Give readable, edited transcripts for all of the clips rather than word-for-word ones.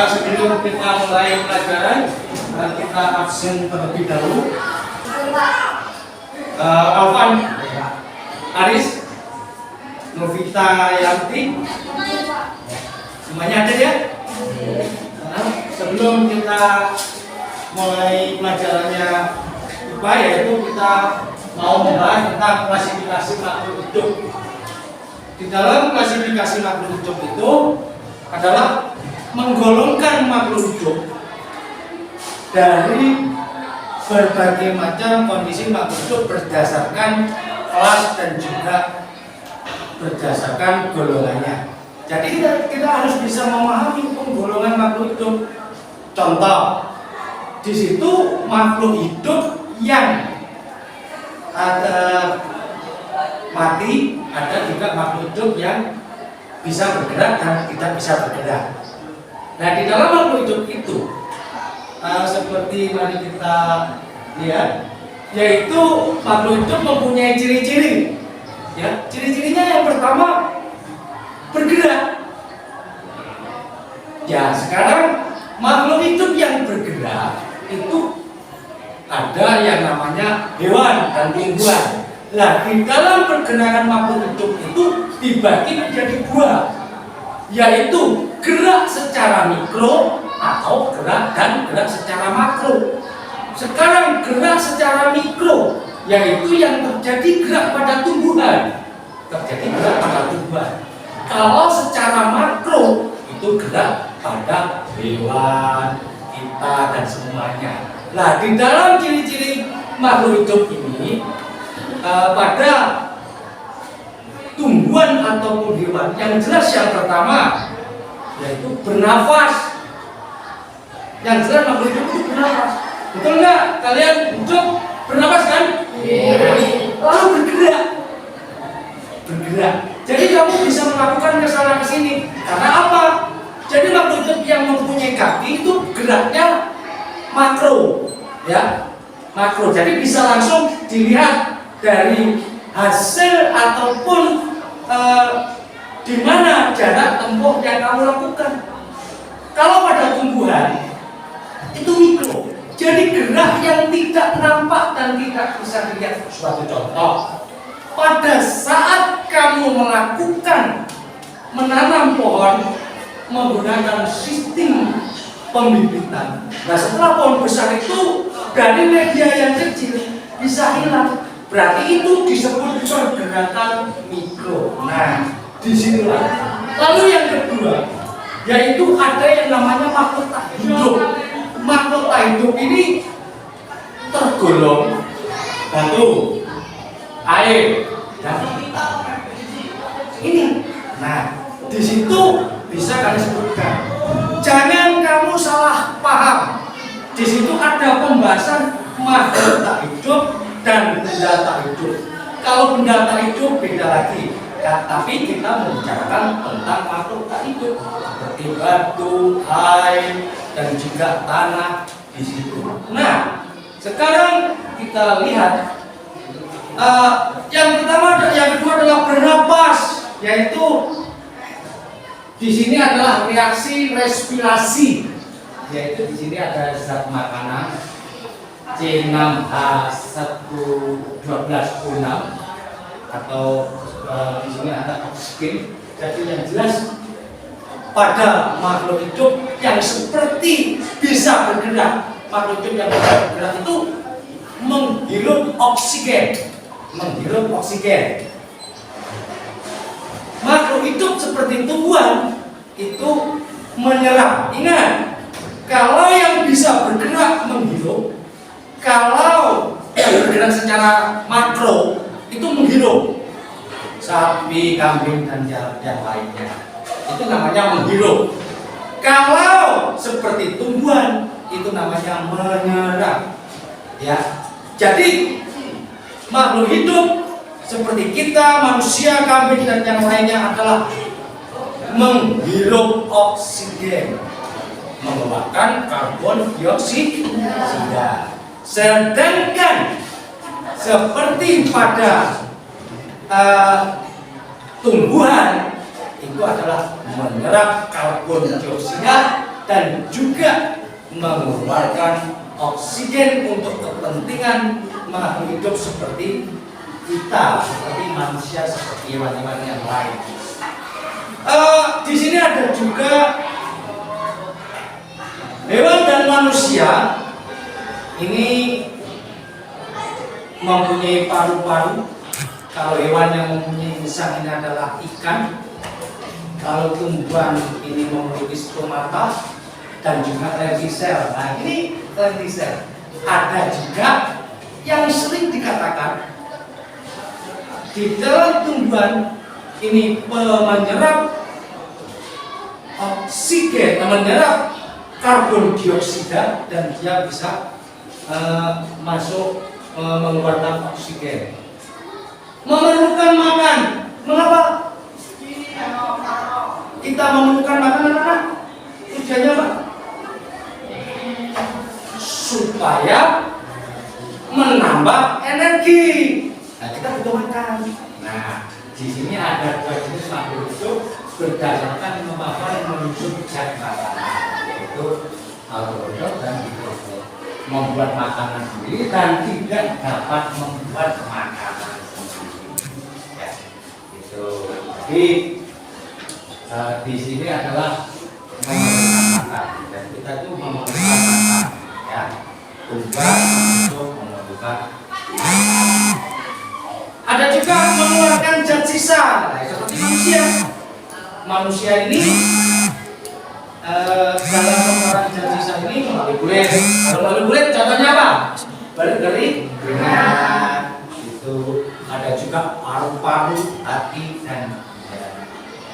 Sebelum kita mulai pelajaran, kita absen terlebih dahulu. Alvan, Aris, Novita Yanti, semuanya ada ya? Sebelum kita mulai pelajarannya IPA, yaitu kita mau membahas tentang klasifikasi makhluk hidup. Di dalam klasifikasi makhluk hidup itu adalah menggolongkan makhluk hidup dari berbagai macam kondisi makhluk hidup berdasarkan kelas dan juga berdasarkan golongannya. Jadi kita harus bisa memahami penggolongan makhluk hidup. Contoh, di situ makhluk hidup yang ada mati, ada juga makhluk hidup yang bisa bergerak dan tidak bisa bergerak. Nah, di dalam makhluk hidup itu seperti mari kita lihat, yaitu makhluk hidup mempunyai ciri-ciri. Ya, ciri-cirinya yang pertama bergerak. Ya, sekarang makhluk hidup yang bergerak itu ada yang namanya hewan dan tumbuhan. Nah, di dalam pergerakan makhluk hidup itu dibagi menjadi dua, yaitu gerak secara mikro atau gerak secara makro. Sekarang gerak secara mikro, yaitu yang terjadi gerak pada tumbuhan. Kalau secara makro itu gerak pada hewan, kita dan semuanya. Nah, di dalam ciri-ciri makhluk hidup ini pada tumbuhan ataupun hewan yang jelas yang pertama yaitu bernafas. Yang jelas makhluk hidup itu bernafas. Betul nggak? Kalian hidup bernafas kan? Lalu bergerak. Jadi kamu bisa melakukan kesana kesini. Karena apa? Jadi makhluk hidup yang mempunyai kaki itu geraknya makro, ya, makro. Jadi bisa langsung dilihat dari hasil ataupun di mana jarak tempuh yang kamu lakukan. Kalau pada tumbuhan itu mikro, jadi gerak yang tidak nampak dan tidak bisa dilihat. Suatu contoh, pada saat kamu melakukan menanam pohon menggunakan sistem pembibitan, nah setelah pohon besar itu dari media yang kecil bisa hilang. Berarti itu disebut pergerakan mikro. Nah, disinilah. Lalu yang kedua, yaitu ada yang namanya makhluk tak hidup. Makhluk tak hidup ini tergolong batu, air, dan ini. Nah, di situ bisa kalian sebutkan. Jangan kamu salah paham. Di situ ada pembahasan makhluk tak hidup dan benda tak hidup. Kalau benda tak hidup beda lagi. Ya, tapi kita membicarakan tentang makhluk tak hidup seperti batu, air, dan juga tanah di situ. Nah, sekarang kita lihat yang kedua adalah bernapas, yaitu di sini adalah reaksi respirasi, yaitu di sini ada zat makanan C6H12O6 atau di sini ada oksigen. Jadi yang jelas pada makhluk hidup yang seperti bisa bergerak, makhluk hidup yang bisa bergerak itu menghirup oksigen. Makhluk hidup seperti tumbuhan itu menyerap. Ingat, kalau yang bisa bergerak menghirup, kalau yang bergerak secara makro itu menghirup. Sapi, kambing, dan yang lainnya itu namanya menghirup. Kalau seperti tumbuhan itu namanya menyerap. Ya, jadi makhluk hidup seperti kita, manusia, kambing, dan yang lainnya adalah menghirup oksigen, mengeluarkan karbon dioksida. Sedangkan seperti pada tumbuhan itu adalah menyerap karbon dioksida dan juga mengeluarkan oksigen untuk kepentingan makhluk hidup seperti kita, seperti manusia, seperti hewan-hewan yang lain. Di sini ada juga hewan dan manusia ini mempunyai paru-paru. Kalau hewan yang mempunyai insang ini adalah ikan. Kalau tumbuhan ini memiliki stomata dan juga lentisel. Nah ini lentisel. Ada juga yang sering dikatakan di dalam tumbuhan ini menyerap oksigen, menyerap karbon dioksida dan dia bisa masuk mengeluarkan oksigen. Memerlukan makan. Mengapa kita memerlukan makan, anak-anak? Tujuannya apa? Supaya menambah energi. Nah, kita butuh makan. Nah, di sini ada dua jenis makhluk hidup berdasarkan apa yang menunjuk zat makanan, yaitu algoritma dan mikrofon. Membuat makanan sendiri dan tidak dapat membuat makanan sendiri. Ya, itu. Jadi di sini adalah memerlukan makan dan kita itu memerlukan makan. Ya, tumbuhan untuk memerlukan. Ada juga mengeluarkan zat sisa, seperti manusia. Manusia ini dalam mengeluarkan zat sisa ini melalui kulit. Kalau melalui kulit contohnya apa? Balik dari keringat. Itu ada juga paru-paru, hati dan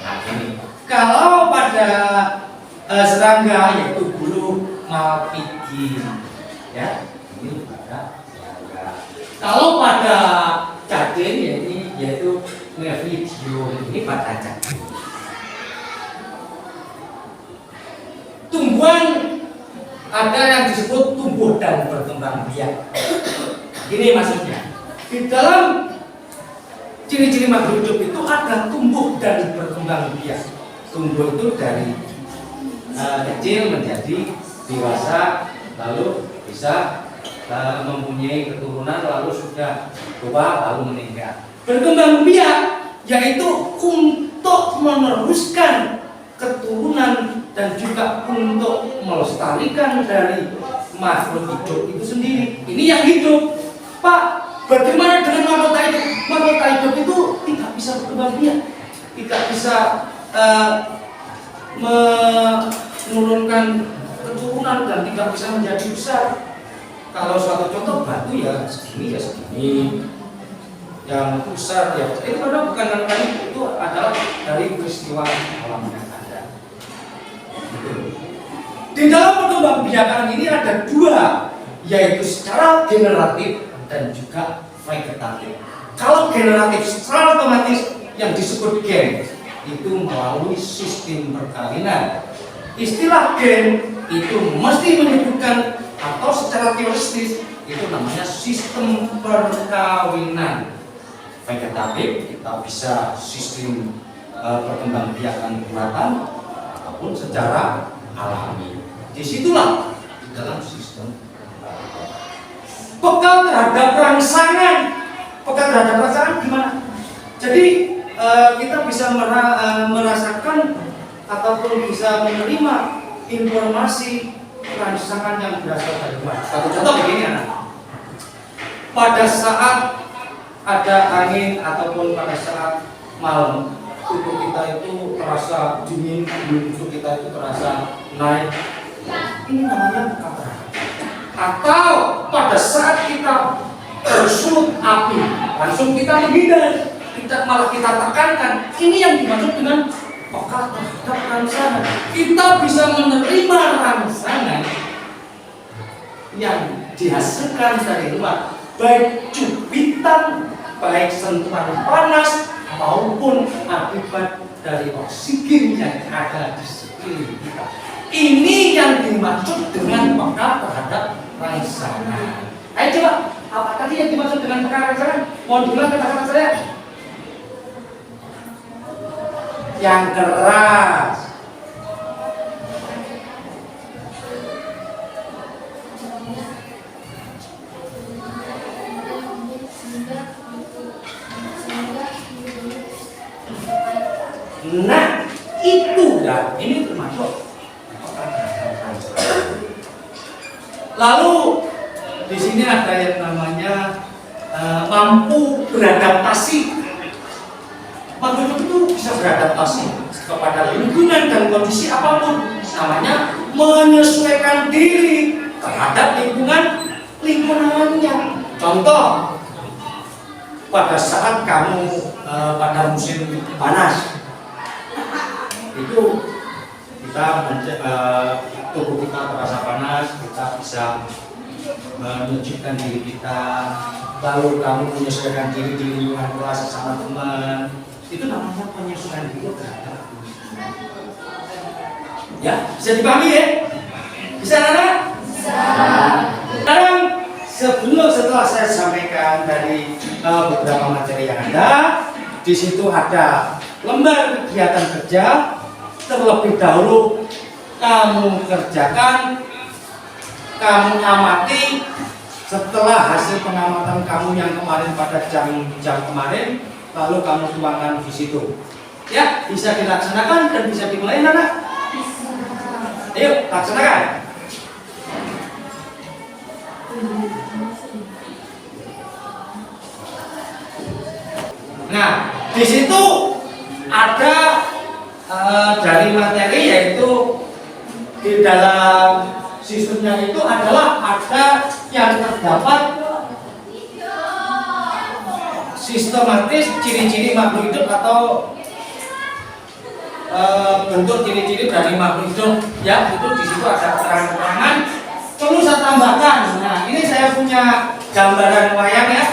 nah ini. Kalau pada serangga yaitu bulu malpighi, ya ini pada serangga. Kalau pada cacing yaitu Nevidium, ini pada cacing. Tumbuhan ada yang disebut tumbuh dan berkembang biak. Ini maksudnya di dalam ciri-ciri makhluk hidup itu ada tumbuh dan berkembang biak. Tumbuh itu dari kecil menjadi dewasa, lalu bisa mempunyai keturunan, lalu sudah tua, lalu meninggal. Berkembang biak yaitu untuk meneruskan keturunan dan juga untuk melestarikan dari makhluk hidup itu sendiri. Ini yang hidup. Pak, bagaimana dengan makhluk hidup? Makhluk hidup itu tidak bisa berkembang biak, tidak bisa menurunkan keturunan dan tidak bisa menjadi besar. Kalau suatu contoh batu ya segini ya segini, yang besar ya itu padahal bukan karena itu adalah dari peristiwa alam yang ada. Di dalam perkembangbiakan ini ada dua, yaitu secara generatif dan juga vegetatif. Kalau generatif secara otomatis yang disebut gen itu melalui sistem perkawinan. Istilah gen itu mesti menyebutkan atau secara teoretis itu namanya sistem perkawinan. Vegetatif kita bisa sistem perkembangbiakan buatan ataupun secara alami. Disitulah di dalam sistem peka terhadap rangsangan. Peka terhadap rangsangan gimana? Jadi kita bisa merasakan ataupun bisa menerima informasi rangsangan yang berasal dari luar. Satu contoh begini anak. Pada saat ada angin ataupun pada saat malam, tubuh kita itu terasa dingin, tubuh kita itu terasa naik. Ini namanya peka terhadap. Atau pada saat kita tersulut api, langsung kita menghindar, tidak malah kita tekankan. Ini yang dimaksud dengan peka terhadap rangsangan. Kita bisa menerima rangsangan yang dihasilkan dari luar, baik cubitan, baik sentuhan panas maupun akibat dari oksigen yang ada di sekeliling kita. Ini yang dimaksud dengan peka terhadap rangsangan. Ayo coba, apa tadi yang dimaksud dengan peka rangsangan? Mohon diulang kata-kata saya. yang keras. Nah, itu ya, ini termasuk. Lalu di sini ada yang namanya mampu beradaptasi. Makhluk itu bisa beradaptasi kepada lingkungan dan kondisi apapun. Namanya menyesuaikan diri terhadap lingkungannya. Contoh, pada saat kamu pada musim panas, itu kita tubuh kita terasa panas, kita bisa menunjukkan diri kita. Lalu kamu menyesuaikan diri di lingkungan kelas sama teman. Itu namanya penyesuaian diri terhadap ya, bisa dipahami ya? Bisa nana? Bisa. Sekarang setelah saya sampaikan dari beberapa materi yang ada, di situ ada lembar kegiatan kerja. Terlebih dahulu kamu kerjakan, kamu amati. Setelah hasil pengamatan kamu yang kemarin pada jam kemarin, lalu kamu tuangkan di situ. Ya, bisa dilaksanakan dan bisa dimulai, anak. Ayo, laksanakan. Nah, di situ ada dari materi, yaitu di dalam sistemnya itu adalah ada yang terdapat sistematis ciri-ciri makhluk hidup atau bentuk ciri-ciri dari makhluk hidup. Ya, itu di situ ada keterangan-keterangan. Perlu saya tambahkan. Nah, ini saya punya gambaran wayang ya.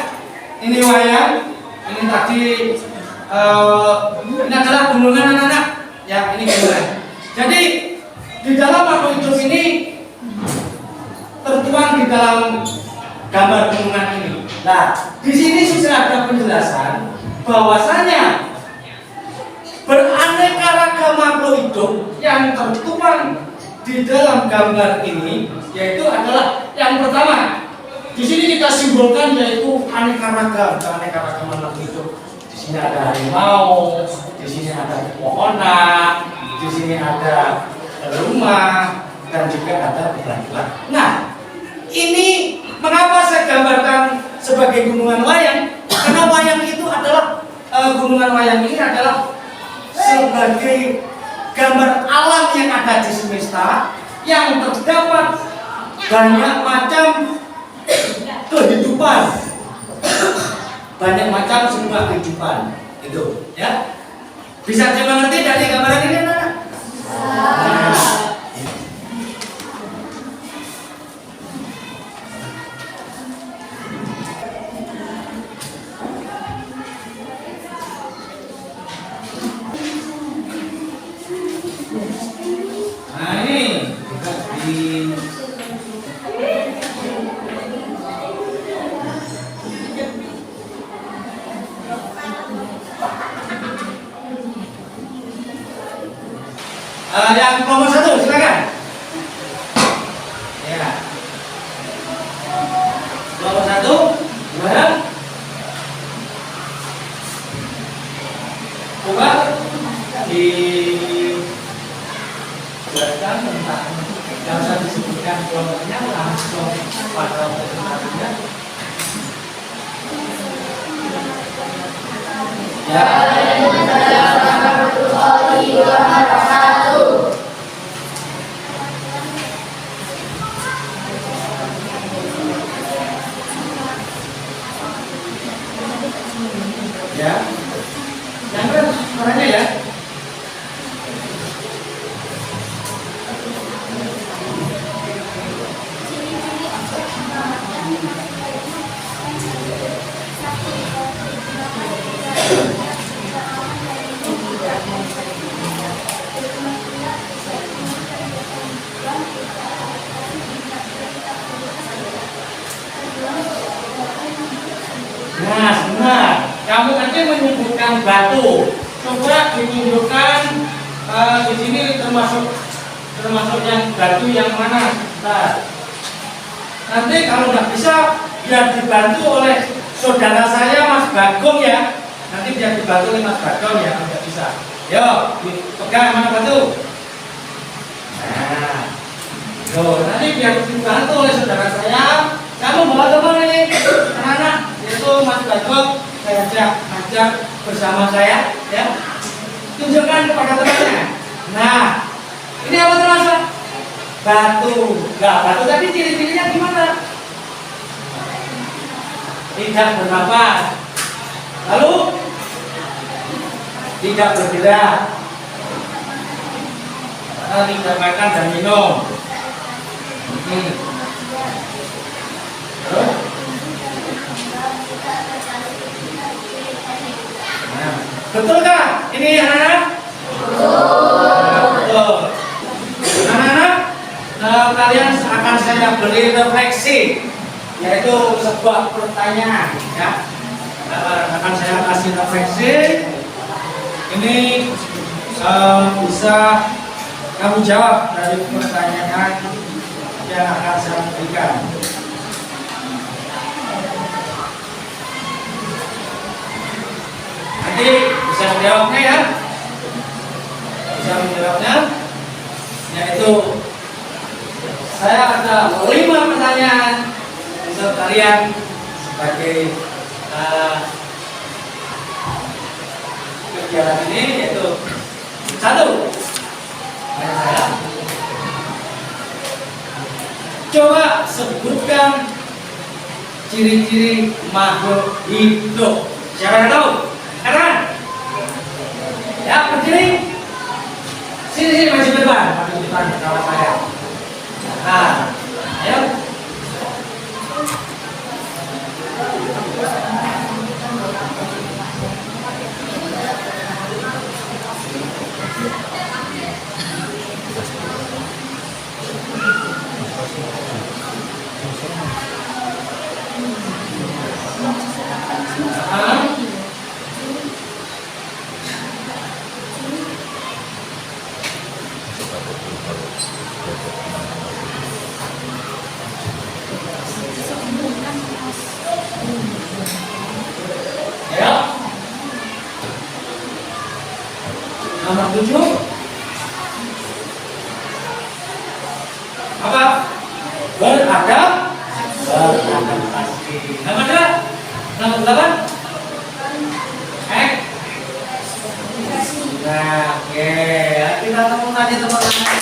Ini wayang. Ini tadi ini adalah gunungan anak-anak. Ya, ini gunungan. Jadi di dalam makhluk hidup ini tertuang di dalam gambar gunungan ini. Nah, di sini sudah ada penjelasan bahwasanya beraneka ragam makhluk hidup yang tertuang di dalam gambar ini, yaitu adalah yang pertama. Di sini kita simbolkan yaitu aneka ragam makhluk hidup. Di sini ada harimau, di sini ada pepohonan, di sini ada rumah, dan juga ada bebatuan. Nah, ini mengapa saya gambarkan sebagai gunungan wayang? Karena wayang itu adalah gunungan wayang ini adalah sebagai gambar alam yang ada di semesta, yang terdapat banyak macam kehidupan, banyak macam sumber kehidupan. Itu, ya. Bisa dimengerti dari gambaran ini, anak? Nah, ini juga di yang nomor 1, silakan. Ya. Nomor 1, gimana? Coba dijelaskan tentang, tidak usah disebutkan kelompoknya, langsung pada presentasinya. Ya. Ya, yang keras suaranya ya. Nah, kamu tadi menyebutkan batu. coba ditunjukkan di sini termasuk yang batu yang mana. Nah, nanti kalau nggak bisa biar dibantu oleh saudara saya Mas Bagong ya. Nanti biar dibantu oleh Mas Bagong ya kalau nggak bisa. Yo, dipegang mana batu. Nah, yo nanti biar dibantu oleh saudara saya. Kamu bawa teman ini, anak-anak, yaitu Mas Bagong. Saya ajak bersama saya, ya. Tunjukkan kepada temannya. Nah, ini apa teman-teman? Batu. Enggak batu, tapi ciri-cirinya gimana? Tidak bernapas. Lalu tidak bergerak. Tidak makan dan minum. Terus? Nah, betulkah ini anak-anak? Betul. Anak-anak, kalian akan saya beri refleksi, yaitu sebuah pertanyaan, ya. Akan saya kasih refleksi. Ini bisa kamu jawab dari pertanyaan yang akan saya berikan. Nanti bisa menjawabnya ya. Bisa menjawabnya, yaitu saya ada 5 pertanyaan untuk kalian sebagai kegiatan ini, yaitu 1. Saya coba sebutkan ciri-ciri makhluk hidup. Siapa yang tahu? Katakan. Ya, berdiri. Sini maju depan kawan saya. Nah, ayo. Ya. Nomor 7. Apa? Beradab. Beradaptasi. Nomor 2. Nomor 8. Nah, oke. Kita tepuk tadi teman-teman.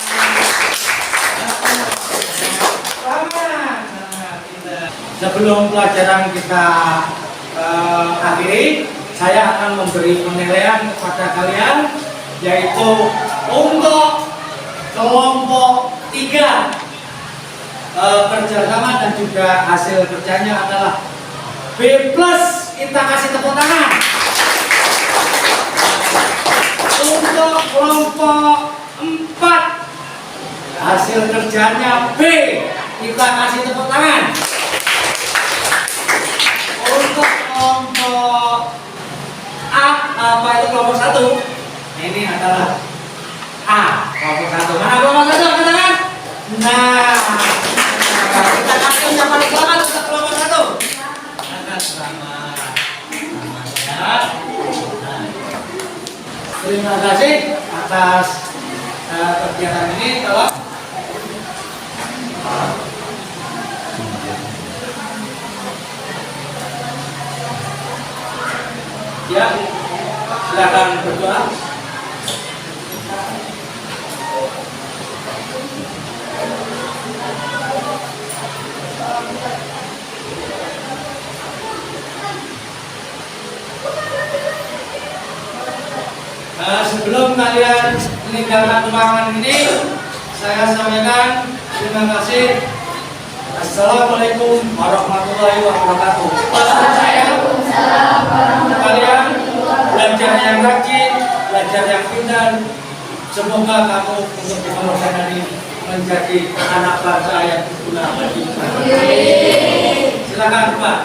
Sebelum pelajaran kita akhiri, saya akan memberi penilaian kepada kalian, yaitu untuk kelompok 3 kerjasama dan juga hasil kerjanya adalah B+. Kita kasih tepuk tangan. Untuk kelompok 4 hasil kerjanya B. Kita kasih tepuk tangan. Untuk kelompok A, apa itu kelompok 1? Ini adalah A, kelompok 1. Mana kelompok 1? Katakan. Nah, kita kasih ucapan selamat untuk kelompok 1. Selamat. Ya. Terima kasih atas kegiatan ini. Tolong. Ya, silakan berdoa. Sebelum kalian meninggalkan ruangan ini, saya sampaikan terima kasih. Assalamualaikum warahmatullahi wabarakatuh. Kalian belajar yang rajin, belajar yang pintar. Semoga kamu untuk di kemudian hari menjadi anak bangsa yang berguna bagi. Silakan Pak.